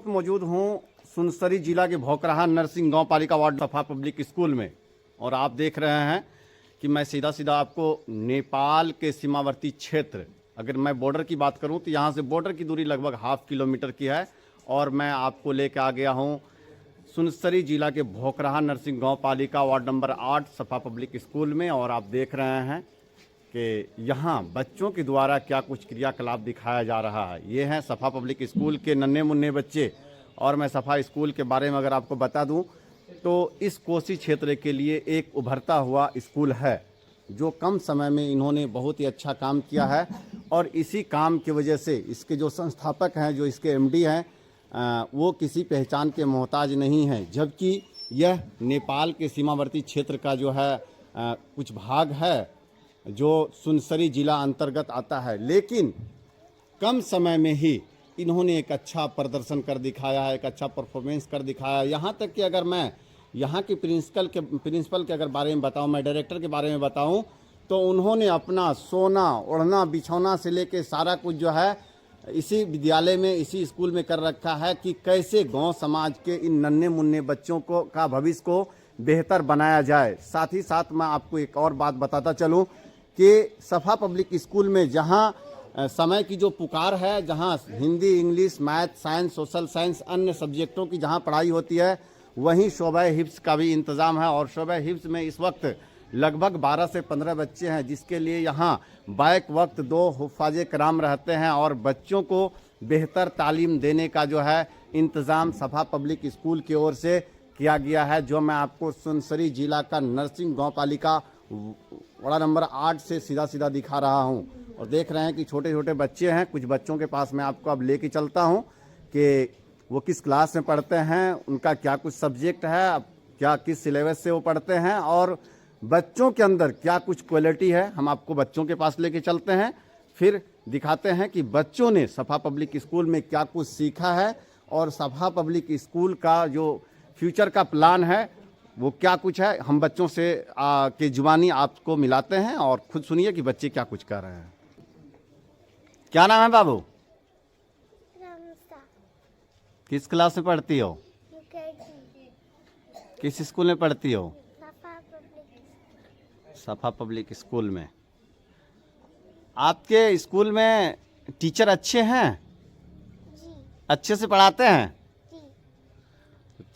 मौजूद हूँ सुनसरी जिला के भोकराहा नरसिंह गांव पालिका वार्ड सफा पब्लिक स्कूल में और आप देख रहे हैं कि मैं सीधा सीधा आपको नेपाल के सीमावर्ती क्षेत्र, अगर मैं बॉर्डर की बात करूं तो यहां से बॉर्डर की दूरी लगभग 1/2 किलोमीटर की है और मैं आपको लेकर आ गया हूं सुनसरी जिला के भोकराहा नरसिंह गांव पालिका वार्ड नंबर 8 सफा पब्लिक स्कूल में। और आप देख रहे हैं कि यहाँ बच्चों के द्वारा क्या कुछ क्रियाकलाप दिखाया जा रहा है। ये हैं सफा पब्लिक स्कूल के नन्हे मुन्ने बच्चे। और मैं सफा स्कूल के बारे में अगर आपको बता दूं तो इस कोसी क्षेत्र के लिए एक उभरता हुआ स्कूल है जो कम समय में इन्होंने बहुत ही अच्छा काम किया है। और इसी काम की वजह से इसके जो संस्थापक हैं, जो इसके एमडी हैं, वो किसी पहचान के मोहताज नहीं हैं, जबकि यह नेपाल के सीमावर्ती क्षेत्र का जो है कुछ भाग है जो सुनसरी जिला अंतर्गत आता है। लेकिन कम समय में ही इन्होंने एक अच्छा प्रदर्शन कर दिखाया है, एक अच्छा परफॉर्मेंस कर दिखाया है। यहाँ तक कि अगर मैं यहाँ के प्रिंसिपल के अगर बारे में बताऊँ, मैं डायरेक्टर के बारे में बताऊँ, तो उन्होंने अपना सोना ओढ़ना बिछौना से लेके सारा कुछ जो है इसी विद्यालय में, इसी स्कूल में कर रखा है कि कैसे गांव समाज के इन नन्हे मुन्ने बच्चों को का भविष्य को बेहतर बनाया जाए। साथ ही साथ मैं आपको एक और बात बताता चलूं कि सफा पब्लिक स्कूल में जहां समय की जो पुकार है, जहां Hindi, English, math, science, social science, अन्य सब्जेक्टों की जहां पढ़ाई होती है, वहीं शोबा हिफ्ज का भी इंतज़ाम है। और शोबा हिफ्ज में इस वक्त लगभग 12 से 15 बच्चे हैं, जिसके लिए यहाँ बैक वक्त 2 हुफ़ाज़े कराम रहते हैं और बच्चों को बेहतर तालीम देने का जो है इंतज़ाम सफा पब्लिक स्कूल की ओर से किया गया है, जो मैं आपको सुनसरी जिला का नरसिंह गाँव पालिका वार्ड नंबर 8 से सीधा सीधा दिखा रहा हूं। और देख रहे हैं कि छोटे छोटे बच्चे हैं। कुछ बच्चों के पास मैं आपको अब लेके चलता हूं कि वो किस क्लास में पढ़ते हैं, उनका क्या कुछ सब्जेक्ट है, क्या किस सिलेबस से वो पढ़ते हैं और बच्चों के अंदर क्या कुछ क्वालिटी है। हम आपको बच्चों के पास लेके चलते हैं, फिर दिखाते हैं कि बच्चों ने सफा पब्लिक स्कूल में क्या कुछ सीखा है और सफा पब्लिक स्कूल का जो फ्यूचर का प्लान है वो क्या कुछ है। हम बच्चों से के जुबानी आपको मिलाते हैं और खुद सुनिए कि बच्चे क्या कुछ कर रहे हैं। क्या नाम है बाबू? किस क्लास में पढ़ती हो? किस स्कूल में पढ़ती हो? सफा पब्लिक स्कूल में। आपके स्कूल में टीचर अच्छे हैं? अच्छे से पढ़ाते हैं?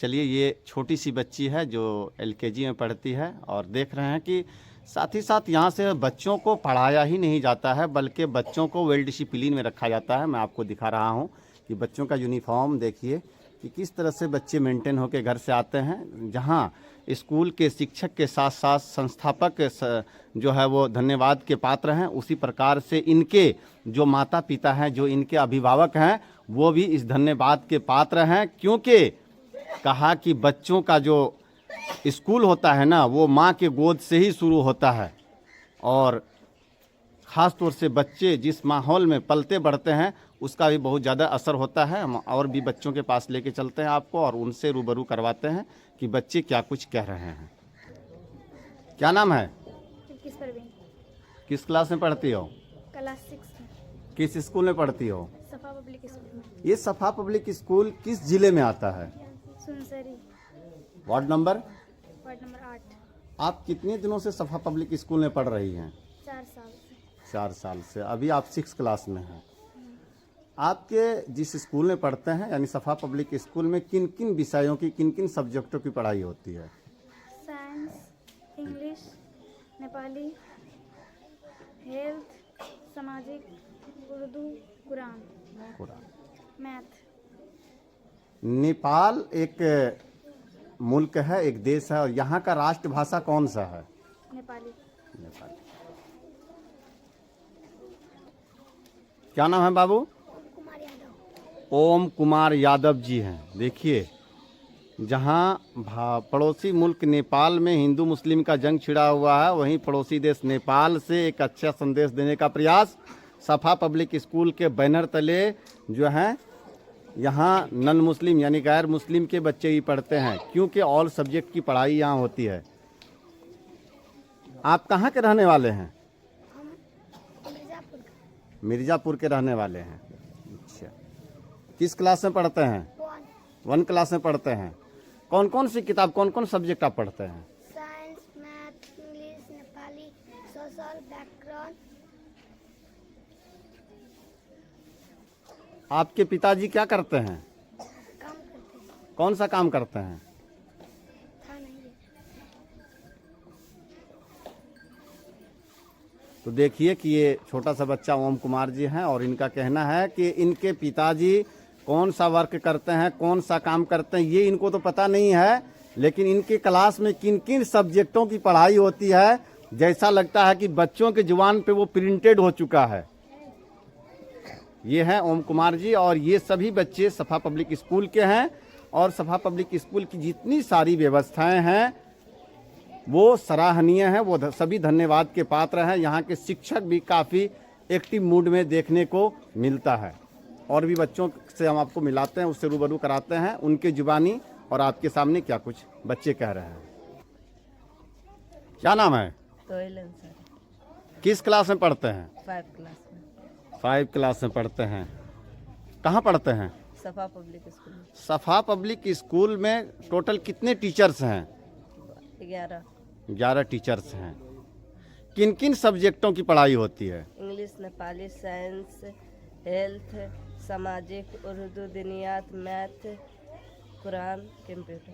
चलिए, ये छोटी सी बच्ची है जो एलकेजी में पढ़ती है और देख रहे हैं कि साथ ही साथ यहाँ से बच्चों को पढ़ाया ही नहीं जाता है बल्कि बच्चों को वेल डिसिप्लिन में रखा जाता है। मैं आपको दिखा रहा हूँ कि बच्चों का यूनिफॉर्म देखिए कि किस तरह से बच्चे मेंटेन होकर घर से आते हैं। जहाँ स्कूल के शिक्षक के साथ साथ संस्थापक जो है वो धन्यवाद के पात्र हैं, उसी प्रकार से इनके जो माता पिता हैं, जो इनके अभिभावक हैं, वो भी इस धन्यवाद के पात्र हैं। क्योंकि कहा कि बच्चों का जो स्कूल होता है ना, वो माँ के गोद से ही शुरू होता है और ख़ास तौर से बच्चे जिस माहौल में पलते बढ़ते हैं उसका भी बहुत ज़्यादा असर होता है। हम और भी बच्चों के पास लेके चलते हैं आपको और उनसे रूबरू करवाते हैं कि बच्चे क्या कुछ कह रहे हैं। क्या नाम है? किस क्लास में पढ़ती हो? क्लास 6 में। किस स्कूल में पढ़ती हो? सफा पब्लिक स्कूल में। ये सफा पब्लिक स्कूल किस जिले में आता है? Sunsari ward number 8। आप कितने दिनों से सफा पब्लिक स्कूल में पढ़ रही हैं? 4 साल से। 4 साल से। अभी आप 6 क्लास में हैं। आपके जिस स्कूल में पढ़ते हैं यानी सफा पब्लिक स्कूल में किन किन विषयों की, किन किन सब्जेक्टों की पढ़ाई होती है? साइंस, इंग्लिश, नेपाली, हेल्थ, सामाजिक, उर्दू, कुरान, मैथ। नेपाल एक मुल्क है, एक देश है और यहाँ का राष्ट्रभाषा कौन सा है? नेपाली। नेपाली। क्या नाम है बाबू? ओम कुमार यादव जी हैं। देखिए, जहाँ पड़ोसी मुल्क नेपाल में हिंदू मुस्लिम का जंग छिड़ा हुआ है, वहीं पड़ोसी देश नेपाल से एक अच्छा संदेश देने का प्रयास सफा पब्लिक स्कूल के बैनर तले जो है यहाँ नन मुस्लिम यानी गैर मुस्लिम के बच्चे ही पढ़ते हैं, क्योंकि ऑल सब्जेक्ट की पढ़ाई यहाँ होती है। आप कहाँ के रहने वाले हैं? मिर्ज़ापुर के रहने वाले हैं। अच्छा, किस क्लास में पढ़ते हैं? 1 क्लास में पढ़ते हैं। कौन कौन सी किताब, कौन कौन सब्जेक्ट आप पढ़ते हैं? Science, math, English, Nepali, social, व्याकरण। आपके पिताजी क्या करते हैं? काम करते हैं। कौन सा काम करते हैं? था नहीं है। तो देखिए कि ये छोटा सा बच्चा ओम कुमार जी हैं और इनका कहना है कि इनके पिताजी कौन सा वर्क करते हैं, कौन सा काम करते हैं, ये इनको तो पता नहीं है, लेकिन इनके क्लास में किन किन सब्जेक्टों की पढ़ाई होती है, जैसा लगता है कि बच्चों के जुबान पे वो प्रिंटेड हो चुका है। ये हैं ओम कुमार जी और ये सभी बच्चे सफा पब्लिक स्कूल के हैं और सफा पब्लिक स्कूल की जितनी सारी व्यवस्थाएं हैं वो सराहनीय है, वो सभी धन्यवाद के पात्र हैं। यहाँ के शिक्षक भी काफ़ी एक्टिव मूड में देखने को मिलता है। और भी बच्चों से हम आपको मिलाते हैं, उससे रूबरू कराते हैं उनके जुबानी और आपके सामने क्या कुछ बच्चे कह रहे हैं। क्या नाम है? तोयल अंसारी। किस क्लास में पढ़ते हैं? 5 क्लास में। 5 क्लास में पढ़ते हैं। कहाँ पढ़ते हैं? सफा पब्लिक स्कूल में। सफा पब्लिक स्कूल में टोटल कितने टीचर्स हैं? 11 टीचर्स हैं। किन किन सब्जेक्टों की पढ़ाई होती है? इंग्लिश, नेपाली, साइंस, हेल्थ, सामाजिक, उर्दू, दिनियात, मैथ, कुरान, कंप्यूटर।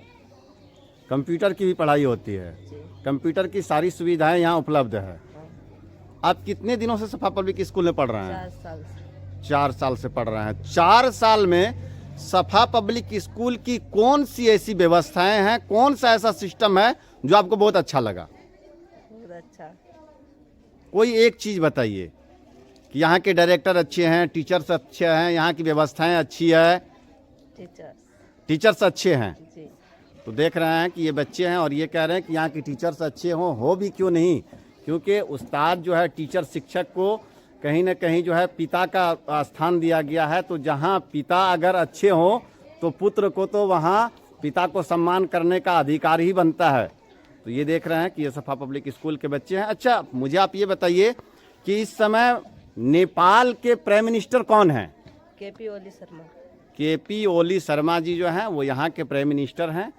कंप्यूटर की भी पढ़ाई होती है। जी। कंप्यूटर की सारी सुविधाएं यहाँ उपलब्ध है। हाँ। आप कितने दिनों से सफा पब्लिक स्कूल में पढ़ रहे हैं? 4 साल से। 4 साल से पढ़ रहे हैं। 4 साल में सफा पब्लिक स्कूल की कौन सी ऐसी व्यवस्थाएं हैं, कौन सा ऐसा सिस्टम है जो आपको बहुत अच्छा लगा? बहुत अच्छा। कोई एक चीज़ बताइए कि यहाँ के डायरेक्टर अच्छे हैं, टीचर्स अच्छे हैं, यहाँ की व्यवस्थाएं अच्छी है, टीचर्स अच्छे हैं। जी। तो देख रहे हैं कि ये बच्चे हैं और ये कह रहे हैं कि यहाँ के टीचर्स अच्छे हों, हो भी क्यों नहीं, क्योंकि उस्ताद जो है, टीचर शिक्षक को कहीं ना कहीं जो है पिता का स्थान दिया गया है। तो जहाँ पिता अगर अच्छे हों तो पुत्र को तो वहाँ पिता को सम्मान करने का अधिकार ही बनता है। तो ये देख रहे हैं कि ये सफा पब्लिक स्कूल के बच्चे हैं। अच्छा, मुझे आप ये बताइए कि इस समय नेपाल के प्राइम मिनिस्टर कौन हैं? केपी ओली शर्मा। केपी ओली शर्मा जी जो हैं वो यहाँ के प्राइम मिनिस्टर हैं।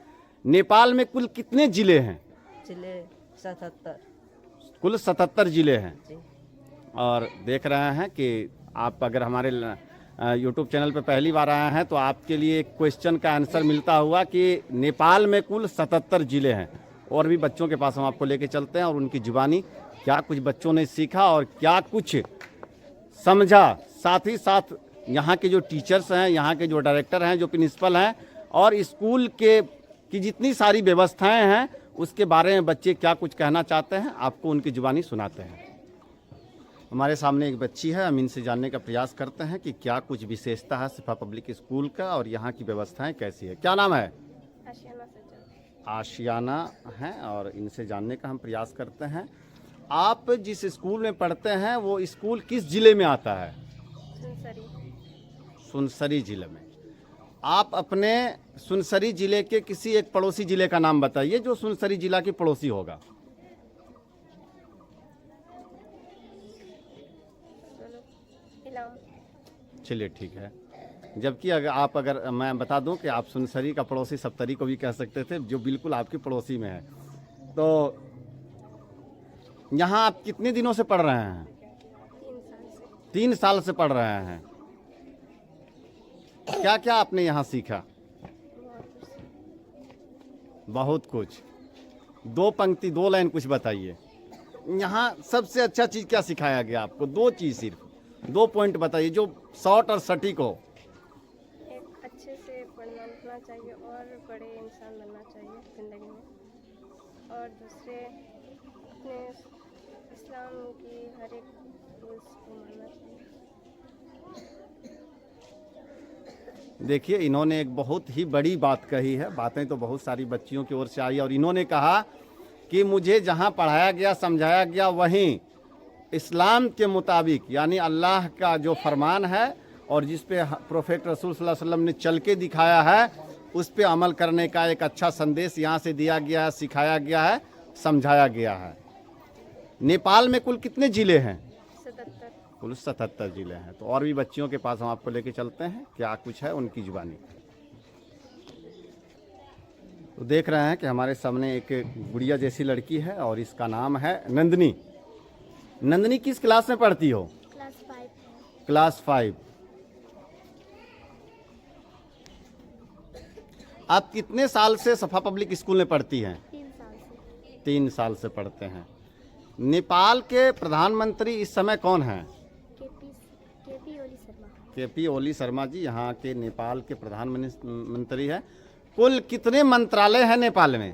नेपाल में कुल कितने जिले हैं? जिले 77। कुल 77 जिले हैं। जी। और देख रहे हैं कि आप अगर हमारे यूट्यूब चैनल पर पहली बार आए हैं तो आपके लिए एक क्वेश्चन का आंसर मिलता हुआ कि नेपाल में कुल 77 जिले हैं। और भी बच्चों के पास हम आपको लेके चलते हैं और उनकी जुबानी क्या कुछ बच्चों ने सीखा और क्या कुछ समझा। साथ ही साथ यहाँ के जो टीचर्स हैं, यहाँ के जो डायरेक्टर हैं, जो प्रिंसिपल हैं और स्कूल की जितनी सारी व्यवस्थाएं हैं उसके बारे में बच्चे क्या कुछ कहना चाहते हैं, आपको उनकी जुबानी सुनाते हैं। हमारे सामने एक बच्ची है, हम इनसे जानने का प्रयास करते हैं कि क्या कुछ विशेषता है सफा पब्लिक स्कूल का और यहाँ की व्यवस्थाएं कैसी है। क्या नाम है? आशियाना सज्जन। आशियाना है और इनसे जानने का हम प्रयास करते हैं। आप जिस स्कूल में पढ़ते हैं वो स्कूल किस जिले में आता है? सुनसरी। सुनसरी जिले में। आप अपने सुनसरी जिले के किसी एक पड़ोसी जिले का नाम बताइए जो सुनसरी जिला की पड़ोसी होगा। चलिए ठीक है। जबकि अगर मैं बता दूं कि आप सुनसरी का पड़ोसी सप्तरी को भी कह सकते थे जो बिल्कुल आपके पड़ोसी में है। तो यहाँ आप कितने दिनों से पढ़ रहे हैं? 3 साल से पढ़ रहे हैं। क्या क्या आपने यहाँ सीखा? बहुत कुछ। 2 पंक्ति 2 लाइन कुछ बताइए। यहाँ सबसे अच्छा चीज़ क्या सिखाया गया आपको? 2 चीज़, सिर्फ 2 पॉइंट बताइए जो शॉर्ट और सटीक हो। एक अच्छे से पढ़ना लिखना चाहिए और बड़े इंसान बनना चाहिए ज़िंदगी में। और दूसरे अपने इस्लाम की हर एक रूल्स को मानना चाहिए। देखिए, इन्होंने एक बहुत ही बड़ी बात कही है। बातें तो बहुत सारी बच्चियों की ओर से आई और इन्होंने कहा कि मुझे जहाँ पढ़ाया गया, समझाया गया, वहीं इस्लाम के मुताबिक यानी अल्लाह का जो फरमान है और जिस पे प्रोफेट रसूल सल्लल्लाहु अलैहि वसल्लम ने चल के दिखाया है उस पे अमल करने का एक अच्छा संदेश यहाँ से दिया गया है, सिखाया गया है, समझाया गया है। नेपाल में कुल कितने जिले हैं? 77। कुल 77 जिले हैं। तो और भी बच्चियों के पास हम आपको लेके चलते हैं, क्या कुछ है उनकी जुबानी। तो देख रहे हैं कि हमारे सामने एक गुड़िया जैसी लड़की है और इसका नाम है नंदनी। नंदनी किस क्लास में पढ़ती हो? Class 5 class 5। आप कितने साल से सफा पब्लिक स्कूल में पढ़ती हैं? 3 साल से। 3 साल से पढ़ते हैं। नेपाल के प्रधानमंत्री इस समय कौन हैं? केपी ओली शर्मा। केपी ओली शर्मा जी यहाँ के नेपाल के प्रधानमंत्री हैं। कुल कितने मंत्रालय हैं नेपाल में?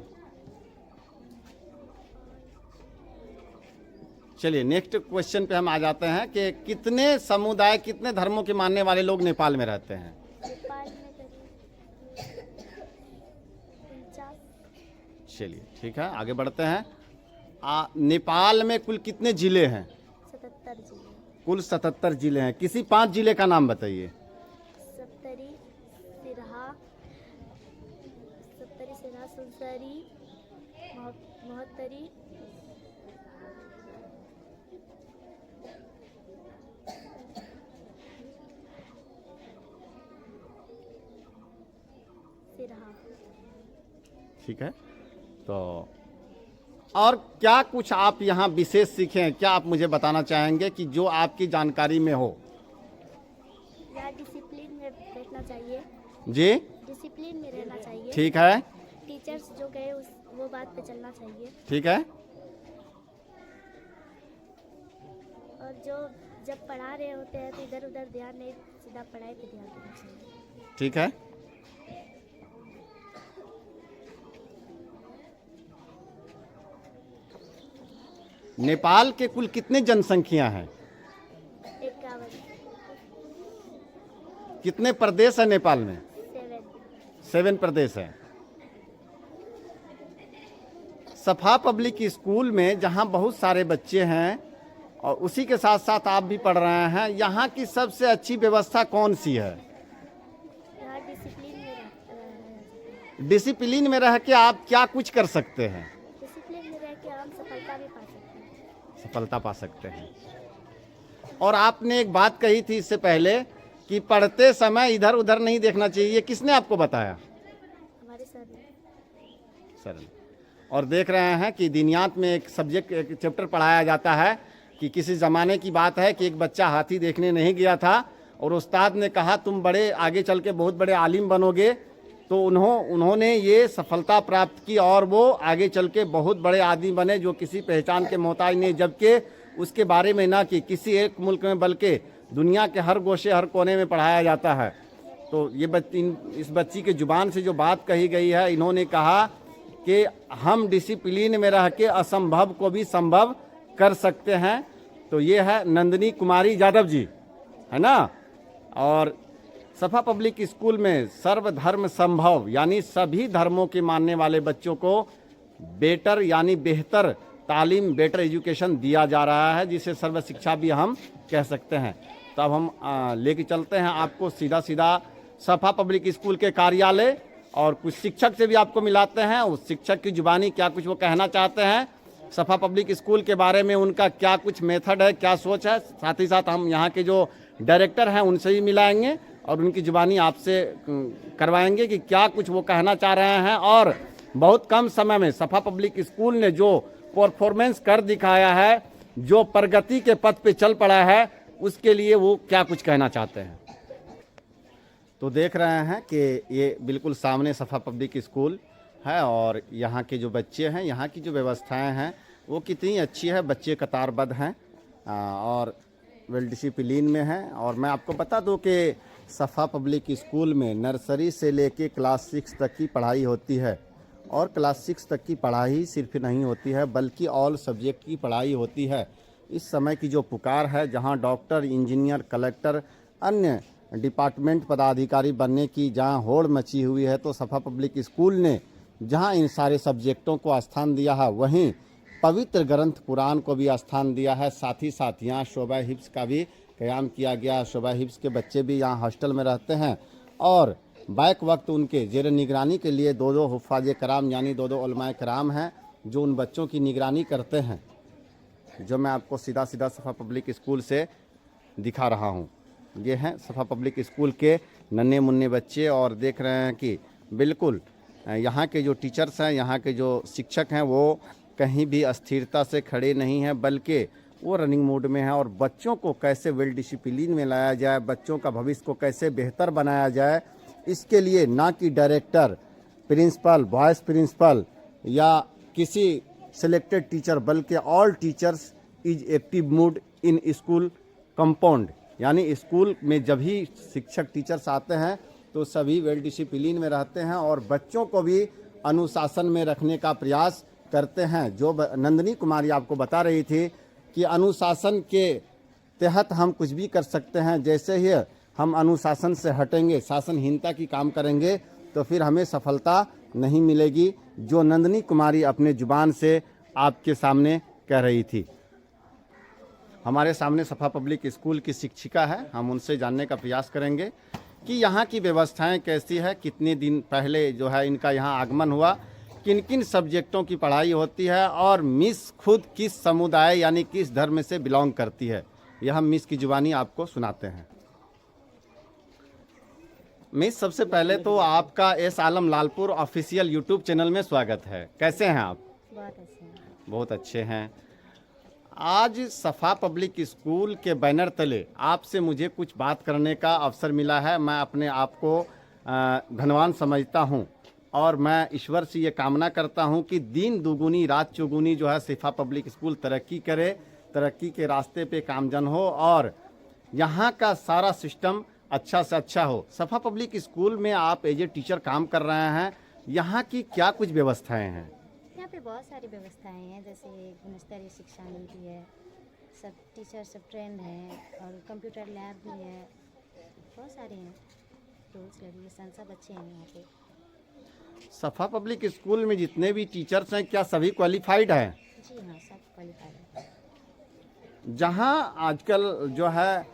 चलिए नेक्स्ट क्वेश्चन पे हम आ जाते हैं कि कितने समुदाय, कितने धर्मों के मानने वाले लोग नेपाल में रहते हैं? नेपाल में करीब 49। चलिए ठीक है, आगे बढ़ते हैं। नेपाल में कुल कितने जिले हैं? 77 जिले। कुल 77 जिले हैं। किसी 5 जिले का नाम बताइए। सप्तरी, सिरहा, सुनसरी, महोत्तरी, सिरहा। ठीक है, तो और क्या कुछ आप यहाँ विशेष सीखे हैं? क्या आप मुझे बताना चाहेंगे कि जो आपकी जानकारी में हो? यहाँ डिसिप्लिन में बैठना चाहिए। जी, डिसिप्लिन में रहना चाहिए। ठीक है, टीचर्स जो गए वो बात पे चलना चाहिए। ठीक है, और जो जब पढ़ा रहे होते हैं तो इधर उधर ध्यान नहीं, सीधा पढ़ाई पे ध्यान देना चाहिए। ठीक है। नेपाल के कुल कितने जनसंख्या हैं? 51। कितने प्रदेश है नेपाल में? 7। 7 प्रदेश है। सफा पब्लिक स्कूल में जहां बहुत सारे बच्चे हैं और उसी के साथ साथ आप भी पढ़ रहे हैं, यहाँ की सबसे अच्छी व्यवस्था कौन सी है? यहाँ डिसिप्लिन में रहना। डिसिप्लिन में रह के आप क्या कुछ कर सकते हैं? डिसिप्लिन में रह के हम सफलता भी पा सकते हैं। सफलता पा सकते हैं। और आपने एक बात कही थी इससे पहले कि पढ़ते समय इधर उधर नहीं देखना चाहिए, किसने आपको बताया? हमारे सर ने। सर ने। और देख रहे हैं कि दिनियात में एक सब्जेक्ट, एक चैप्टर पढ़ाया जाता है कि किसी ज़माने की बात है कि एक बच्चा हाथी देखने नहीं गया था और उस्ताद ने कहा तुम बड़े आगे चल के बहुत बड़े आलिम बनोगे, तो उन्होंने ये सफलता प्राप्त की और वो आगे चल के बहुत बड़े आदमी बने जो किसी पहचान के मोहताज नहीं, जबकि उसके बारे में ना कि किसी एक मुल्क में बल्कि दुनिया के हर गोशे हर कोने में पढ़ाया जाता है। तो ये इस बच्ची के ज़ुबान से जो बात कही गई है, इन्होंने कहा कि हम डिसिप्लिन में रह के असंभव को भी संभव कर सकते हैं। तो ये है नंदनी कुमारी यादव जी, है ना। और सफा पब्लिक स्कूल में सर्वधर्म संभव यानी सभी धर्मों के मानने वाले बच्चों को बेटर यानी बेहतर तालीम, बेटर एजुकेशन दिया जा रहा है, जिसे सर्व शिक्षा भी हम कह सकते हैं। तो अब हम लेके चलते हैं आपको सीधा सीधा सफा पब्लिक स्कूल के कार्यालय और कुछ शिक्षक से भी आपको मिलाते हैं। उस शिक्षक की जुबानी क्या कुछ वो कहना चाहते हैं, सफा पब्लिक स्कूल के बारे में उनका क्या कुछ मेथड है, क्या सोच है। साथ ही साथ हम यहाँ के जो डायरेक्टर हैं उनसे भी मिलाएंगे और उनकी जुबानी आपसे करवाएंगे कि क्या कुछ वो कहना चाह रहे हैं। और बहुत कम समय में सफा पब्लिक स्कूल ने जो परफॉर्मेंस कर दिखाया है, जो प्रगति के पथ पे चल पड़ा है, उसके लिए वो क्या कुछ कहना चाहते हैं। तो देख रहे हैं कि ये बिल्कुल सामने सफा पब्लिक स्कूल है और यहाँ के जो बच्चे हैं, यहाँ की जो व्यवस्थाएं हैं वो कितनी अच्छी है। बच्चे कतारबद्ध हैं और वेल डिसिप्लिन में हैं। और मैं आपको बता दूं कि सफा पब्लिक स्कूल में नर्सरी से लेके क्लास 6 तक की पढ़ाई होती है और क्लास 6 तक की पढ़ाई सिर्फ नहीं होती है बल्कि ऑल सब्जेक्ट की पढ़ाई होती है। इस समय की जो पुकार है, जहां डॉक्टर, इंजीनियर, कलेक्टर, अन्य डिपार्टमेंट पदाधिकारी बनने की जहां होड़ मची हुई है, तो सफा पब्लिक स्कूल ने जहां इन सारे सब्जेक्टों को स्थान दिया है, वहीं पवित्र ग्रंथ कुरान को भी स्थान दिया है। साथ ही साथ यहाँ शोबा हिफ्स का भी क़याम किया गया। शोबा हिफ्स के बच्चे भी यहाँ हॉस्टल में रहते हैं और बैक वक्त उनके ज़ेर निगरानी के लिए 2 हुफ़ाज़ कराम यानी 2 उलमाए कराम हैं जो उन बच्चों की निगरानी करते हैं, जो मैं आपको सीधा सीधा सफा पब्लिक स्कूल से दिखा रहा हूँ। ये हैं सफा पब्लिक स्कूल के नन्हे मुन्ने बच्चे और देख रहे हैं कि बिल्कुल यहाँ के जो टीचर्स हैं, यहाँ के जो शिक्षक हैं, वो कहीं भी अस्थिरता से खड़े नहीं हैं, बल्कि वो रनिंग मोड में है। और बच्चों को कैसे वेल डिसिप्लिन में लाया जाए, बच्चों का भविष्य को कैसे बेहतर बनाया जाए, इसके लिए ना कि डायरेक्टर, प्रिंसिपल, वाइस प्रिंसिपल या किसी सिलेक्टेड टीचर, बल्कि all teachers is active mood in school compound. यानी स्कूल में जब भी शिक्षक टीचर्स आते हैं तो सभी वेल डिसिप्लिन में रहते हैं और बच्चों को भी अनुशासन में रखने का प्रयास करते हैं। जो नंदिनी कुमारी आपको बता रही थी कि अनुशासन के तहत हम कुछ भी कर सकते हैं, जैसे ही हम अनुशासन से हटेंगे, शासनहीनता की काम करेंगे, तो फिर हमें सफलता नहीं मिलेगी। जो नंदिनी कुमारी अपने जुबान से आपके सामने कह रही थी। हमारे सामने सफा पब्लिक स्कूल की शिक्षिका है, हम उनसे जानने का प्रयास करेंगे कि यहाँ की व्यवस्थाएं कैसी है, कितने दिन पहले जो है इनका यहाँ आगमन हुआ, किन किन सब्जेक्टों की पढ़ाई होती है और मिस खुद किस समुदाय यानी किस धर्म से बिलोंग करती है। यह हम मिस की जुबानी आपको सुनाते हैं। मिस, सबसे पहले तो आपका एस आलम लालपुर ऑफिशियल यूट्यूब चैनल में स्वागत है। कैसे हैं आप? बहुत अच्छे हैं। बहुत अच्छे हैं। आज सफा पब्लिक स्कूल के बैनर तले आपसे मुझे कुछ बात करने का अवसर मिला है। मैं अपने आप को धनवान समझता हूं और मैं ईश्वर से ये कामना करता हूं कि दिन दुगुनी रात चौगुनी जो है सफा पब्लिक स्कूल तरक्की करे, तरक्की के रास्ते पे कामजन हो और यहाँ का सारा सिस्टम अच्छा से अच्छा हो। सफा पब्लिक स्कूल में आप एज ए टीचर काम कर रहे हैं, यहाँ की क्या कुछ व्यवस्थाएं हैं? यहाँ पे बहुत सारी व्यवस्थाएं हैं, जैसे गुणस्तरीय शिक्षा मिलती है, सब टीचर सब ट्रेंड हैं और कंप्यूटर लैब भी है, बहुत सारे हैं। रूल्स रेगुलेशन सब अच्छे हैं यहाँ पे। सफा पब्लिक स्कूल में जितने भी टीचर्स हैं क्या सभी क्वालिफाइड हैं? जी हाँ, सब क्वालिफाइड है। जहाँ आजकल जो है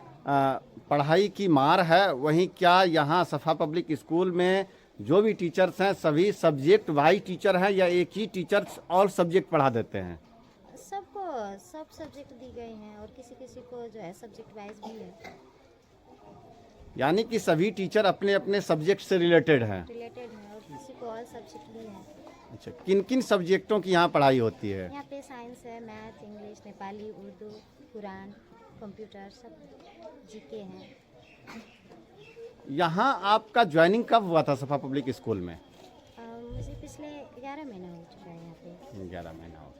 पढ़ाई की मार है, वहीं क्या यहाँ सफा पब्लिक स्कूल में जो भी टीचर्स हैं सभी सब्जेक्ट वाइज टीचर हैं या एक ही टीचर और सब्जेक्ट पढ़ा देते हैं? सबको सब सब्जेक्ट दी गए हैं और किसी किसी को जो है सब्जेक्ट वाइज भी है। यानी कि सभी टीचर अपने अपने सब्जेक्ट से रिलेटेड हैं और किसी को और सब्जेक्ट भी है। अच्छा, किन किन सब्जेक्टों की यहाँ पढ़ाई होती है? यहाँ पे साइंस है, math, English, Nepali, Urdu, Quran, computer, सब जीके हैं। यहाँ आपका ज्वाइनिंग कब हुआ था सफा पब्लिक स्कूल में? मुझे पिछले 11 महीना हो चुका है यहाँ पे। 11 महीना हो।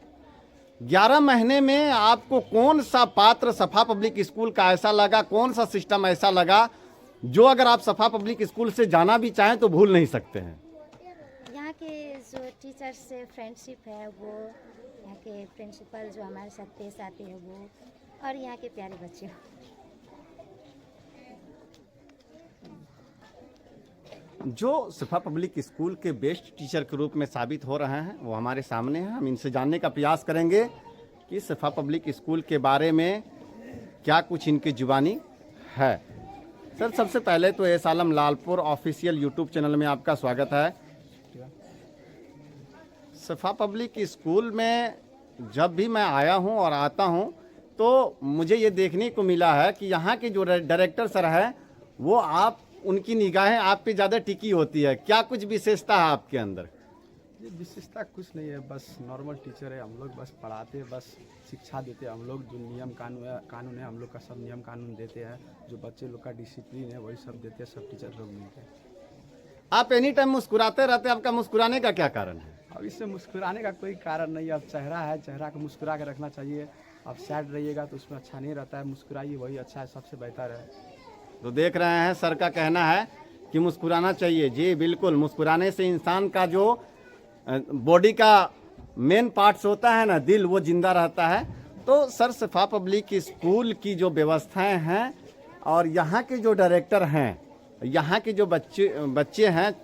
11 महीने में आपको कौन सा पात्र सफा पब्लिक स्कूल का ऐसा लगा, कौन सा सिस्टम ऐसा लगा जो अगर आप सफा पब्लिक स्कूल से जाना भी चाहें तो भूल नहीं सकते हैं? यहाँ के जो टीचर्स से फ्रेंडशिप है वो, यहाँ के प्रिंसिपल जो हमारे साथ पेश आते हैं वो, और यहाँ के प्यारे बच्चे। जो सफा पब्लिक स्कूल के बेस्ट टीचर के रूप में साबित हो रहे हैं वो हमारे सामने हैं। हम इनसे जानने का प्रयास करेंगे कि सफा पब्लिक स्कूल के बारे में क्या कुछ इनकी जुबानी है। सर, सबसे पहले तो एस आलम लालपुर ऑफिशियल यूट्यूब चैनल में आपका स्वागत है। सफा पब्लिक स्कूल में जब भी मैं आया हूं और आता हूं तो मुझे ये देखने को मिला है कि यहाँ के जो डायरेक्टर सर हैं वो उनकी निगाहें आप पे ज़्यादा टिकी होती है। क्या कुछ विशेषता है आपके अंदर? ये विशेषता कुछ नहीं है, बस नॉर्मल टीचर है। हम लोग बस पढ़ाते हैं, बस शिक्षा देते हैं। हम लोग जो नियम कानून है हम लोग का सब नियम कानून देते हैं। जो बच्चे लोग का डिसिप्लिन है वही सब देते हैं, सब टीचर लोग मिलते हैं। आप एनी टाइम मुस्कुराते रहते हैं, आपका मुस्कुराने का क्या कारण है? अब इससे मुस्कुराने का कोई कारण नहीं है। अब चेहरा है, चेहरा को मुस्कुरा के रखना चाहिए। अब सैड रहिएगा तो उसमें अच्छा नहीं रहता है। मुस्कुराइए, वही अच्छा है, सबसे बेहतर है। तो देख रहे हैं सर का कहना है कि मुस्कुराना चाहिए। जी बिल्कुल, मुस्कुराने से इंसान का जो बॉडी का मेन पार्ट्स होता है ना, दिल, वो जिंदा रहता है। तो सर, सफा पब्लिक स्कूल की जो व्यवस्थाएं हैं और यहाँ के जो डायरेक्टर हैं, यहाँ के जो बच्चे हैं,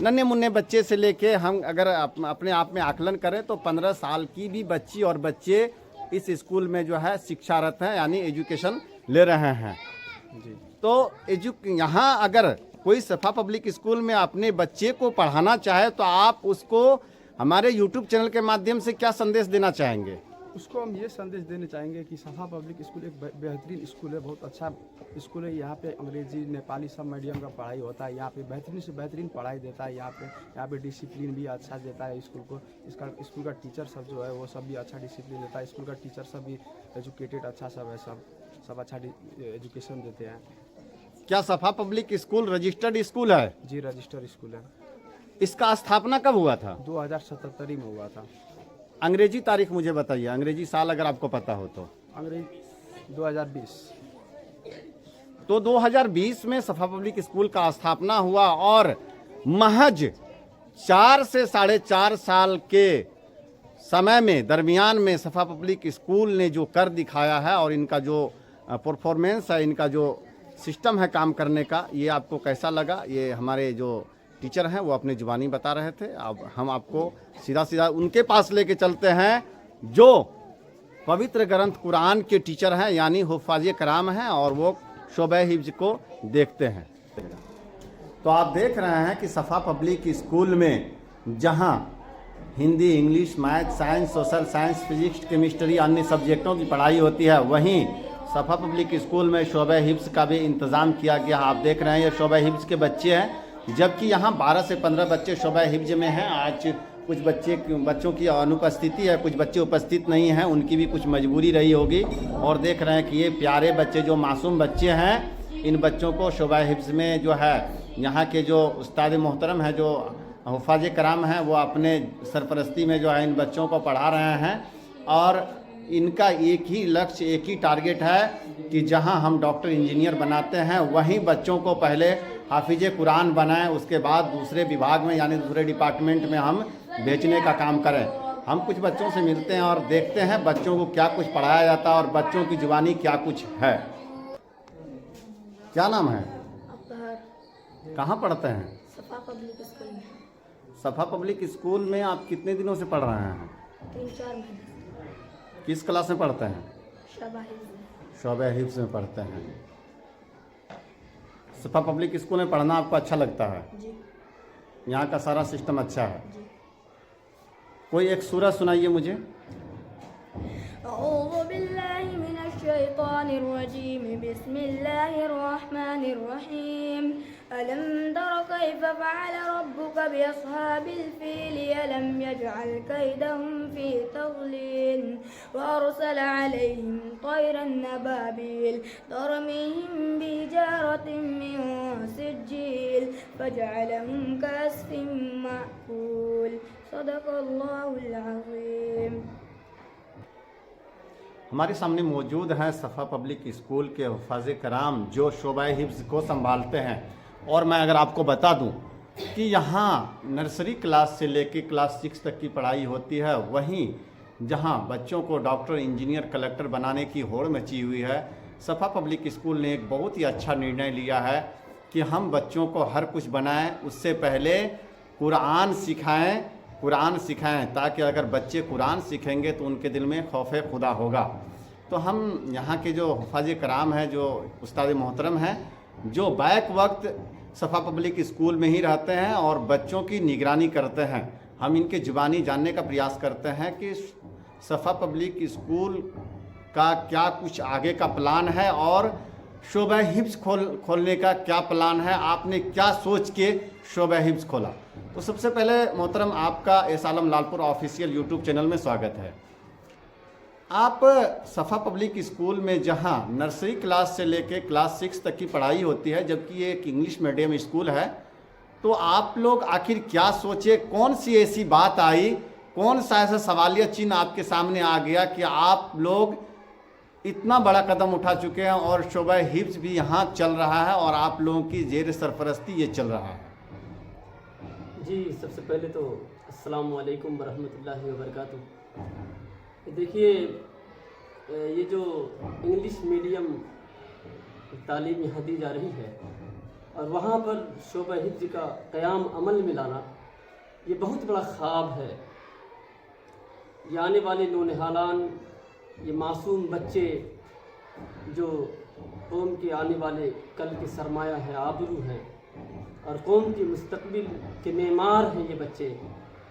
नन्हे मुन्ने बच्चे से लेके हम अगर अपने आप में आकलन करें तो 15 साल की भी बच्ची और बच्चे इस स्कूल में जो है शिक्षारत हैं, यानी एजुकेशन ले रहे हैं। जी, तो यहाँ अगर कोई सफा पब्लिक स्कूल में अपने बच्चे को पढ़ाना चाहे तो आप उसको हमारे YouTube चैनल के माध्यम से क्या संदेश देना चाहेंगे? उसको हम ये संदेश देना चाहेंगे कि सफा पब्लिक स्कूल एक बेहतरीन स्कूल है, बहुत अच्छा स्कूल है। यहाँ पे अंग्रेजी नेपाली सब मीडियम का पढ़ाई होता है। यहाँ पे बेहतरीन से बेहतरीन पढ़ाई देता है। यहाँ पे डिसिप्लिन भी अच्छा देता है स्कूल को। इसका स्कूल का टीचर सब जो है वो सब भी अच्छा डिसिप्लिन देता है। स्कूल का टीचर सब भी एजुकेटेड अच्छा सब है, सब अच्छा एजुकेशन देते हैं। क्या सफा पब्लिक स्कूल रजिस्टर्ड स्कूल है? जी रजिस्टर स्कूल है। इसका स्थापना कब हुआ था? 2077 में हुआ था। अंग्रेजी तारीख मुझे बताइए, अंग्रेजी साल अगर आपको पता हो तो। अंग्रेजी 2020। तो 2020 में सफा पब्लिक स्कूल का स्थापना हुआ और महज 4 से 4.5 साल के समय में दरमियान में सफा पब्लिक स्कूल ने जो कर दिखाया है और इनका जो परफॉर्मेंस है, इनका जो सिस्टम है काम करने का, ये आपको कैसा लगा? ये हमारे जो टीचर हैं वो अपनी जुबानी बता रहे थे। अब हम आपको सीधा उनके पास लेके चलते हैं जो पवित्र ग्रंथ कुरान के टीचर हैं, यानी हुफ़ाज़ कराम हैं, और वो शोबे हिफ्ज़ को देखते हैं। तो आप देख रहे हैं कि सफ़ा पब्लिक स्कूल में जहां Hindi, English, math, science, social science, physics, chemistry, अन्य सब्जेक्टों की पढ़ाई होती है, वहीं सफ़ा पब्लिक स्कूल में शोबे हिफ्ज़ का भी इंतज़ाम किया गया। आप देख रहे हैं ये शोबे हिफ्ज़ के बच्चे हैं, जबकि यहाँ 12 से 15 बच्चे शोबे हिफ्ज़ में हैं। आज कुछ बच्चों की अनुपस्थिति है, कुछ बच्चे उपस्थित नहीं हैं, उनकी भी कुछ मजबूरी रही होगी। और देख रहे हैं कि ये प्यारे बच्चे जो मासूम बच्चे हैं, इन बच्चों को शोबे हिफ्ज़ में जो है यहाँ के जो उस्ताद मोहतरम है, जो हुफ़ाज़ कराम हैं, वो अपने सरपरस्ती में जो है इन बच्चों को पढ़ा रहे हैं। और इनका एक ही लक्ष्य, एक ही टारगेट है कि जहां हम डॉक्टर इंजीनियर बनाते हैं, वहीं बच्चों को पहले हाफिज कुरान बनाएं, उसके बाद दूसरे विभाग में यानी दूसरे डिपार्टमेंट में हम भेजने का काम करें। हम कुछ बच्चों से मिलते हैं और देखते हैं बच्चों को क्या कुछ पढ़ाया जाता है और बच्चों की जुबानी क्या कुछ है। क्या नाम है? कहाँ पढ़ते हैं? सफ़ा पब्लिक स्कूल में। सफ़ा पब्लिक स्कूल में आप कितने दिनों से पढ़ रहे हैं? 3-4 महीने। किस क्लास में पढ़ते हैं? शोबे हिफ्ज़। शोबे हिफ्ज़ में पढ़ते हैं। सफ़ा पब्लिक स्कूल में पढ़ना आपको अच्छा लगता है? जी। यहाँ का सारा सिस्टम अच्छा है? जी। कोई एक सूरह सुनाइए मुझे। अऊज़ु बिल्लाहि मिनश शैतानिर रजीम, बिस्मिल्लाहिर रहमानिर रहीम। अलम तर कैफ फ़अल रब्बुका बिअस्हाबिल फील, अलम यजअल कैदहुम फ़ी तग़लील, व अरसल अलैहिम तयरन अबाबील तरमीहिम बिहिजारतिन मिन सिज्जील फजअलहुम कअस्फिन मअकूल। सदक़ल्लाहुल अज़ीम। हमारे सामने मौजूद हैं सफ़ा पब्लिक स्कूल के हुफ़ाज़ कराम जो शोबे हिफ्ज़ को संभालते हैं। और मैं अगर आपको बता दूं कि यहाँ नर्सरी क्लास से लेकर क्लास 6 तक की पढ़ाई होती है, वहीं जहाँ बच्चों को डॉक्टर, इंजीनियर, कलेक्टर बनाने की होड़ मची हुई है, सफ़ा पब्लिक स्कूल ने एक बहुत ही अच्छा निर्णय लिया है कि हम बच्चों को हर कुछ बनाएं, उससे पहले कुरान सिखाएं ताकि अगर बच्चे कुरान सीखेंगे तो उनके दिल में खौफ खुदा होगा। तो हम यहाँ के जो हुफ़ाज़ कराम हैं, जो उस्ताद मोहतरम हैं, जो बैक वक्त सफ़ा पब्लिक स्कूल में ही रहते हैं और बच्चों की निगरानी करते हैं, हम इनके ज़ुबानी जानने का प्रयास करते हैं कि सफ़ा पब्लिक स्कूल का क्या कुछ आगे का प्लान है और शोबे हिफ्ज़ खोलने का क्या प्लान है। आपने क्या सोच के शोबे हिफ्ज़ खोला? तो सबसे पहले मोहतरम आपका एस आलम लालपुर ऑफिशियल यूट्यूब चैनल में स्वागत है। आप सफ़ा पब्लिक स्कूल में जहां नर्सरी क्लास से लेके क्लास 6 तक की पढ़ाई होती है, जबकि ये एक इंग्लिश मीडियम स्कूल है, तो आप लोग आखिर क्या सोचे? कौन सी ऐसी बात आई, कौन सा ऐसा सवालिया चिन्ह आपके सामने आ गया कि आप लोग इतना बड़ा कदम उठा चुके हैं और शोबे हिफ्ज़ भी यहाँ चल रहा है और आप लोगों की जेर सरपरस्ती ये चल रहा है? जी, सबसे पहले तो अस्सलाम वालेकुम वरहमतुल्लाहि वबरकातुहू। देखिए, ये जो इंग्लिश मीडियम तालीम यहाँ दी जा रही है और वहाँ पर शोबे हिफ्ज़ का क़याम अमल में लाना, ये बहुत बड़ा ख्वाब है। ये आने वाले नौनिहालान, ये मासूम बच्चे जो कौम के आने वाले कल के सरमाया है, आबरू हैं और कौम के मुस्तकबिल के मेमार हैं, ये बच्चे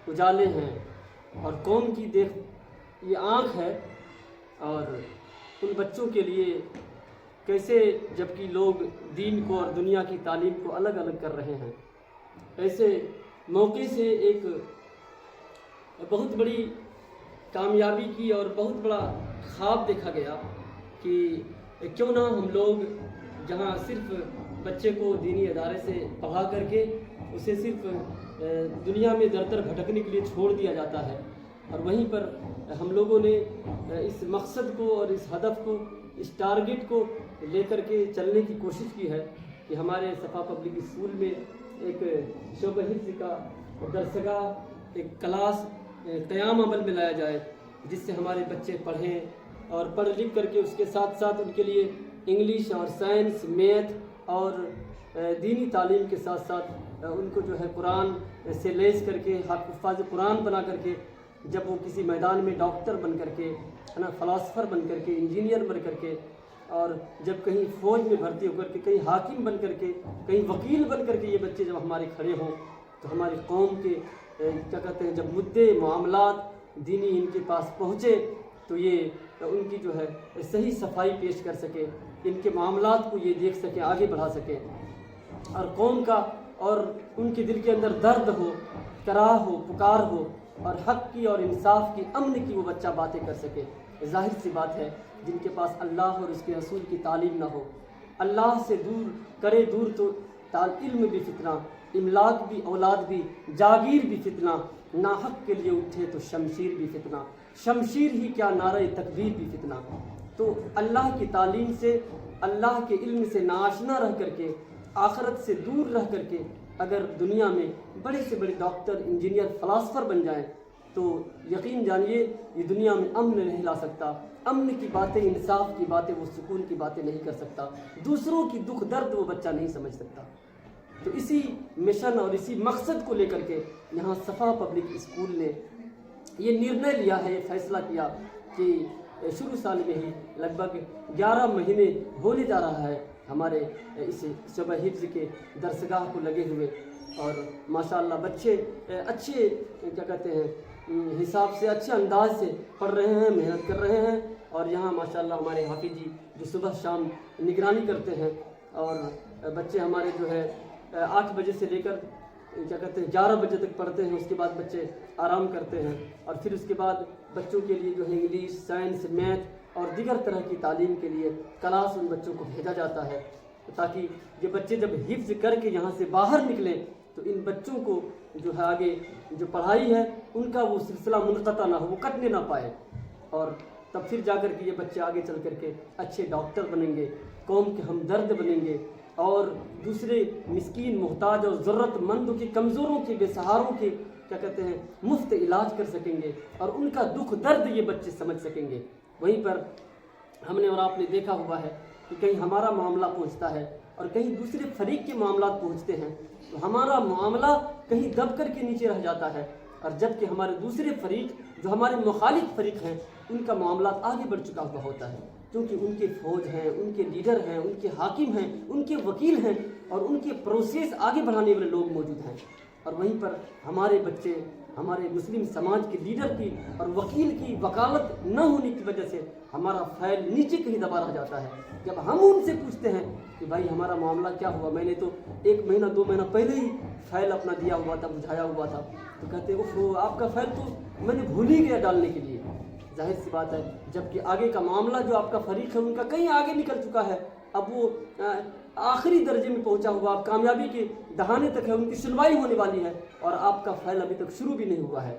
उजाले हैं और कौम की ये आँख है और उन बच्चों के लिए कैसे, जबकि लोग दीन को और दुनिया की तालीम को अलग अलग कर रहे हैं, ऐसे मौके से एक बहुत बड़ी कामयाबी की और बहुत बड़ा ख्वाब देखा गया कि क्यों ना हम लोग जहां सिर्फ बच्चे को दीनी अदारे से पढ़ा करके उसे सिर्फ दुनिया में दर दर भटकने के लिए छोड़ दिया जाता है, और वहीं पर हम लोगों ने इस मकसद को और इस हदफ को, इस टारगेट को लेकर के चलने की कोशिश की है कि हमारे सफ़ा पब्लिक स्कूल में एक शोबा हिफ्ज़ का दरसगाह, एक क्लास क़याम अमल में लाया जाए, जिससे हमारे बच्चे पढ़ें और पढ़ लिख करके उसके साथ साथ उनके लिए इंग्लिश और साइंस, मैथ और दीनी तालीम के साथ साथ उनको जो है कुरान से लेस करके हुफ़ाज़ कुरान बना करके जब वो किसी मैदान में डॉक्टर बन करके, है ना, फ़िलासफ़र बन करके, इंजीनियर बन करके, और जब कहीं फ़ौज में भर्ती होकर के, कहीं हाकिम बन करके, कहीं वकील बन करके ये बच्चे जब हमारे खड़े हों, तो हमारी कौम के क्या कहते हैं, जब मुद्दे मामलात दीनी इनके पास पहुँचे तो ये उनकी जो है सही सफाई पेश कर सके, इनके मामलात को ये देख सके, आगे बढ़ा सके, और कौम का और उनके दिल के अंदर दर्द हो, कराह हो, पुकार हो, और हक़ की और इंसाफ की, अमन की वो बच्चा बातें कर सके। ज़ाहिर सी बात है, जिनके पास अल्लाह और उसके रसूल की तालीम ना हो, अल्लाह से दूर करे दूर तो इल्म भी फितना, इमलाक भी, औलाद भी, जागीर भी फितना, नाहक के लिए उठे तो शमशीर भी फितना, शमशीर ही क्या नारे तकबीर भी फितना। तो अल्लाह की तालीम से, अल्लाह के इल्म से नाआशना रह करके, आखरत से दूर रह करके अगर दुनिया में बड़े से बड़े डॉक्टर, इंजीनियर, फ़िलासफ़र बन जाएं तो यकीन जानिए ये दुनिया में अमन नहीं ला सकता। अमन की बातें, इंसाफ की बातें, वो सुकून की बातें नहीं कर सकता, दूसरों की दुख दर्द वो बच्चा नहीं समझ सकता। तो इसी मिशन और इसी मकसद को लेकर के यहाँ सफ़ा पब्लिक स्कूल ने ये निर्णय लिया है, ये फैसला किया कि शुरू साल में ही लगभग 11 महीने होने जा रहा है हमारे इस शोबा हिफ्ज़ के दरसगाह को लगे हुए, और माशाअल्लाह बच्चे अच्छे क्या कहते हैं हिसाब से, अच्छे अंदाज से पढ़ रहे हैं, मेहनत कर रहे हैं, और यहाँ माशाअल्लाह हमारे हाफिज़ जी जो सुबह शाम निगरानी करते हैं, और बच्चे हमारे जो है 8 बजे से लेकर क्या कहते हैं 11 बजे तक पढ़ते हैं, उसके बाद बच्चे आराम करते हैं, और फिर उसके बाद बच्चों के लिए जो है इंग्लिश, साइंस, मैथ और दीगर तरह की तालीम के लिए क्लास उन बच्चों को भेजा जाता है, ताकि ये बच्चे जब हिफ्ज़ करके यहाँ से बाहर निकलें तो इन बच्चों को जो है आगे जो पढ़ाई है उनका वो सिलसिला मुनक़ता ना हो, वो कटने ना पाए, और तब फिर जाकर के ये बच्चे आगे चल करके अच्छे डॉक्टर बनेंगे, कौम के हमदर्द बनेंगे, और दूसरे मिस्कीन, मोहताज और ज़रूरतमंदों के, कमज़ोरों के, बेसहारों के क्या कहते हैं मुफ्त इलाज कर सकेंगे, और उनका दुख दर्द ये बच्चे समझ सकेंगे। वहीं पर हमने और आपने देखा हुआ है कि कहीं हमारा मामला पहुंचता है और कहीं दूसरे फरीक के मामला पहुंचते हैं, तो हमारा मामला कहीं दब कर के नीचे रह जाता है, और जबकि हमारे दूसरे फरीक जो हमारे मुखालिफ फरीक हैं उनका मामला आगे बढ़ चुका हुआ होता है, क्योंकि उनके फ़ौज हैं, उनके लीडर हैं, उनके हाकिम हैं, उनके वकील हैं, और उनके प्रोसेस आगे बढ़ाने वाले लोग मौजूद हैं। और वहीं पर हमारे बच्चे हमारे मुस्लिम समाज के लीडर की और वकील की वकालत न होने की वजह से हमारा फ़ैल नीचे कहीं दबा रह जाता है। जब हम उनसे पूछते हैं कि भाई हमारा मामला क्या हुआ, मैंने तो 1 महीना 2 महीना पहले ही फ़ैल अपना दिया हुआ था, बुझाया हुआ था, तो कहते हैं आपका फ़ैल तो मैंने भूल ही गया डालने के लिए। जाहिर सी बात है, जबकि आगे का मामला जो आपका फरीक है उनका कहीं आगे निकल चुका है, अब वो आखिरी दर्जे में पहुंचा हुआ, आप कामयाबी के दहाने तक है, उनकी सुनवाई होने वाली है, और आपका फ़ैल अभी तक शुरू भी नहीं हुआ है।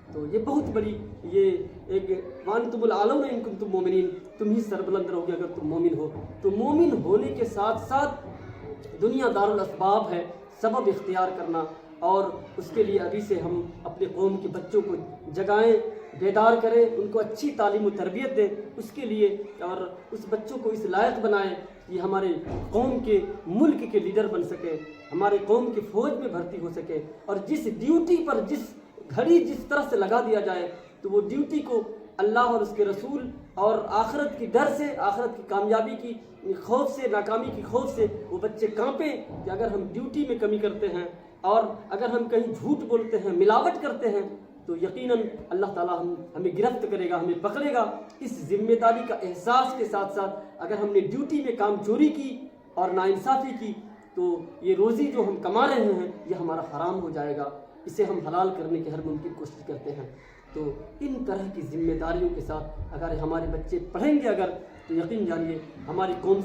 तो ये बहुत बड़ी ये एक वान्तुमुल आलौना इन कुन्तुम मोमिनीन, तुम ही सरबुलंद रहोगे अगर तुम मोमिन हो। तो मोमिन होने के साथ साथ दुनिया दारुल असबाब है, सबब इख्तियार करना, और उसके लिए अभी से हम अपने कौम के बच्चों को जगाएं, बेदार करें, उनको अच्छी तालीम व तरबियत दें उसके लिए, और उस बच्चों को इस लायक बनाएं कि हमारे कौम के, मुल्क के लीडर बन सके, हमारे कौम के फ़ौज में भर्ती हो सके, और जिस ड्यूटी पर जिस घड़ी जिस तरह से लगा दिया जाए तो वो ड्यूटी को अल्लाह और उसके रसूल और आखिरत की डर से, आखिरत की कामयाबी की खौफ से, नाकामी की खौफ से वो बच्चे कांपें कि अगर हम ड्यूटी में कमी करते हैं और अगर हम कहीं झूठ बोलते हैं, मिलावट करते हैं, तो यकीनन अल्लाह ताला हमें गिरफ्त करेगा, हमें पकड़ेगा। इस जिम्मेदारी का एहसास के साथ साथ अगर हमने ड्यूटी में काम चोरी की और नाइंसाफ़ी की तो ये रोज़ी जो हम कमा रहे हैं ये हमारा हराम हो जाएगा। इसे हम हलाल करने की हर मुमकिन कोशिश करते हैं। तो इन तरह की जिम्मेदारियों के साथ अगर हमारे बच्चे पढ़ेंगे अगर, तो यकीन जानिए हमारी कौम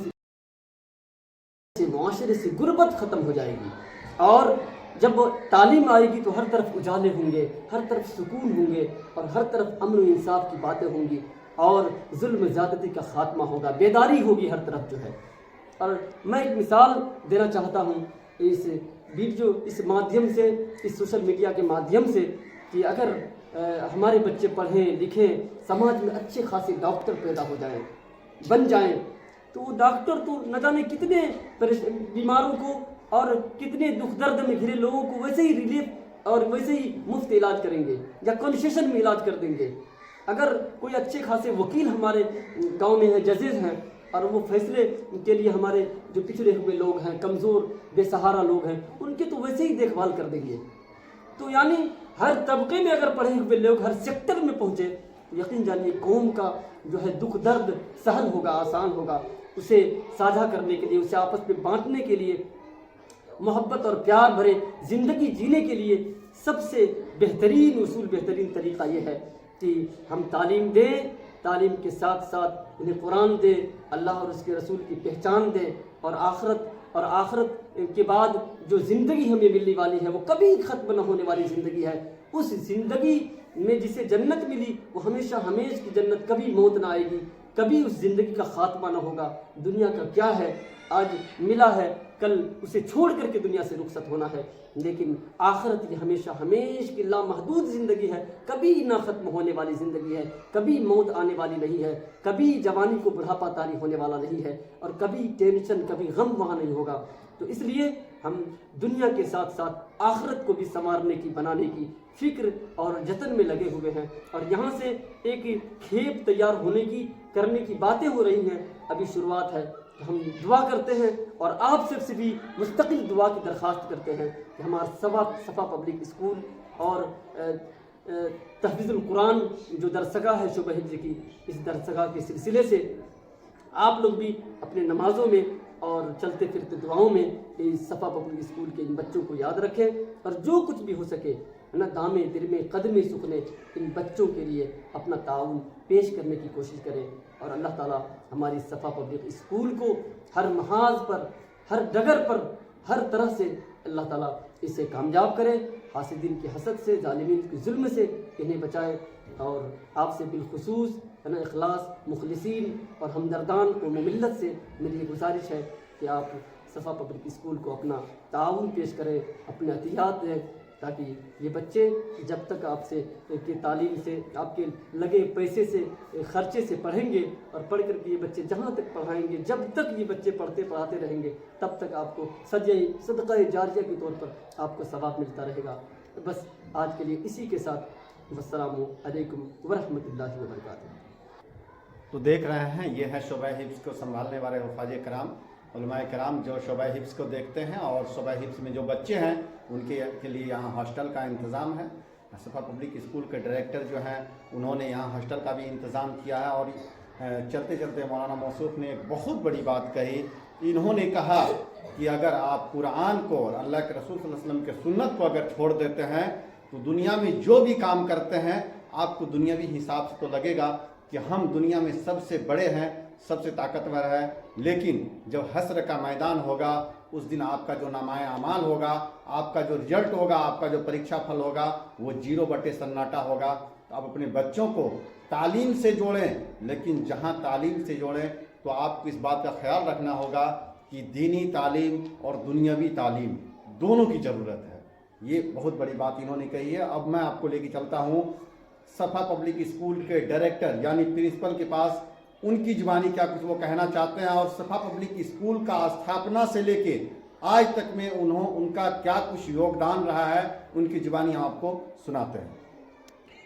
से मुआशरे से गुर्बत ख़त्म हो जाएगी। और जब तालीम आएगी तो हर तरफ उजाले होंगे, हर तरफ सुकून होंगे और हर तरफ अमन व इंसाफ की बातें होंगी और जुल्म ज़्यादती का ख़ात्मा होगा, बेदारी होगी हर तरफ जो है। और मैं एक मिसाल देना चाहता हूँ इस वीडियो, इस माध्यम से, इस सोशल मीडिया के माध्यम से, कि अगर हमारे बच्चे पढ़ें लिखें, समाज में अच्छे खासे डॉक्टर पैदा हो जाएं, बन जाएं, तो वो डॉक्टर तो न जाने कितने बीमारों को और कितने दुख दर्द में घिरे लोगों को वैसे ही रिलीफ और वैसे ही मुफ्त इलाज करेंगे या कंसेशन में इलाज कर देंगे। अगर कोई अच्छे खासे वकील हमारे गांव में हैं, जजेज हैं, और वो फैसले के लिए हमारे जो पिछड़े हुए लोग हैं, कमज़ोर बेसहारा लोग हैं, उनके तो वैसे ही देखभाल कर देंगे। तो यानी हर तबके में अगर पढ़े हुए लोग हर सेक्टर में पहुँचे, यकीन जानिए कौम का जो है दुख दर्द सहल होगा, आसान होगा। उसे साझा करने के लिए, उसे आपस में बांटने के लिए, मोहब्बत और प्यार भरे ज़िंदगी जीने के लिए सबसे बेहतरीन उसूल, बेहतरीन तरीक़ा ये है कि हम तालीम दें, तालीम के साथ साथ उन्हें कुरान दें, अल्लाह और उसके रसूल की पहचान दें, और आखिरत के बाद जो ज़िंदगी हमें मिलने वाली है वो कभी ख़त्म न होने वाली ज़िंदगी है। उस ज़िंदगी में जिसे जन्नत मिली वो हमेशा हमेश की जन्नत, कभी मौत ना आएगी, कभी उस ज़िंदगी का ख़ात्मा ना होगा। दुनिया का क्या है, आज मिला है, कल उसे छोड़ करके दुनिया से रुखसत होना है, लेकिन आखिरत ये हमेशा हमेश की लामहदूद ज़िंदगी है, कभी ना ख़त्म होने वाली ज़िंदगी है, कभी मौत आने वाली नहीं है, कभी जवानी को बुढ़ापा तारी होने वाला नहीं है, और कभी टेंशन, कभी गम वहाँ नहीं होगा। तो इसलिए हम दुनिया के साथ साथ आखिरत को भी संवारने की, बनाने की फ़िक्र और जतन में लगे हुए हैं। और यहाँ से एक खेप तैयार होने की, करने की बातें हो रही हैं, अभी शुरुआत है। तो हम दुआ करते हैं और आप सबसे भी मुस्तकिल दुआ की दरख्वास्त करते हैं कि हमारा सफ़ा पब्लिक स्कूल और तहफ़ीज़ुल कुरान जो दरसगाह है शुबह हिफ्ज़ की, इस दरसगाह के सिलसिले से आप लोग भी अपने नमाज़ों में और चलते फिरते दुआओं में इस सफ़ा पब्लिक स्कूल के इन बच्चों को याद रखें, और जो कुछ भी हो सके है ना, दामे दिरमे कदमे सुखने इन बच्चों के लिए अपना ताउन पेश करने की कोशिश करें। और अल्लाह ताला हमारी सफ़ा पब्लिक स्कूल को हर महाज पर, हर डगर पर, हर तरह से अल्लाह ताला इसे कामयाब करे, हासिदीन की हसद से, जालिमीन के जुल्म से इन्हें बचाए। और आपसे बिलखुसूस है ना, इखलास, मुखलिसीन और हमदर्दान और मुमिल्लत से मेरी ये गुजारिश है कि आप सफ़ा पब्लिक स्कूल को अपना ताउन पेश करें, अपने अतियात दें, ताकि ये बच्चे जब तक आपसे की तालीम से, आपके लगे पैसे से, ख़र्चे से पढ़ेंगे, और पढ़ कर के ये बच्चे जहाँ तक पढ़ाएंगे, जब तक ये बच्चे पढ़ते पढ़ाते रहेंगे, तब तक आपको सदक़ा जारिया के तौर पर आपको सवाब मिलता रहेगा। बस आज के लिए इसी के साथ वस्सलामु अलैकुम वरहमतुल्लाहि वबरकातुहू। तो देख रहे हैं, ये है शोबा हिफ्ज़ को संभालने वाले हुफ़ाज़ कराम, उलमाए कराम जो शोबा हिफ्ज़ को देखते हैं, और शोबा हिफ्ज़ में जो बच्चे हैं उनके के लिए यहाँ हॉस्टल का इंतज़ाम है। सफ़ा पब्लिक स्कूल के डायरेक्टर जो हैं उन्होंने यहाँ हॉस्टल का भी इंतज़ाम किया है। और चलते चलते मौलाना मौसूफ़ ने एक बहुत बड़ी बात कही। इन्होंने कहा कि अगर आप कुरान को और अल्लाह के रसूल सल्लल्लाहु अलैहि वसल्लम के सुन्नत को अगर छोड़ देते हैं तो दुनिया में जो भी काम करते हैं आपको दुनियावी हिसाब से तो लगेगा कि हम दुनिया में सबसे बड़े हैं, सबसे ताकतवर है, लेकिन जब हस्र का मैदान होगा उस दिन आपका जो नामाए अमाल होगा, आपका जो रिजल्ट होगा, आपका जो परीक्षा फल होगा वो 0 सन्नाटा होगा। तो आप अपने बच्चों को तालीम से जोड़ें, लेकिन जहाँ तालीम से जोड़ें तो आपको इस बात का ख्याल रखना होगा कि दीनी तालीम और दुनियावी तालीम दोनों की ज़रूरत है। ये बहुत बड़ी बात इन्होंने कही है। अब मैं आपको लेके चलता हूँ सफ़ा पब्लिक स्कूल के डायरेक्टर यानी प्रिंसिपल के पास, उनकी ज़बानी क्या कुछ वो कहना चाहते हैं, और सफ़ा पब्लिक स्कूल का स्थापना से लेके आज तक में उनका क्या कुछ योगदान रहा है, उनकी ज़बानी हम आपको सुनाते हैं।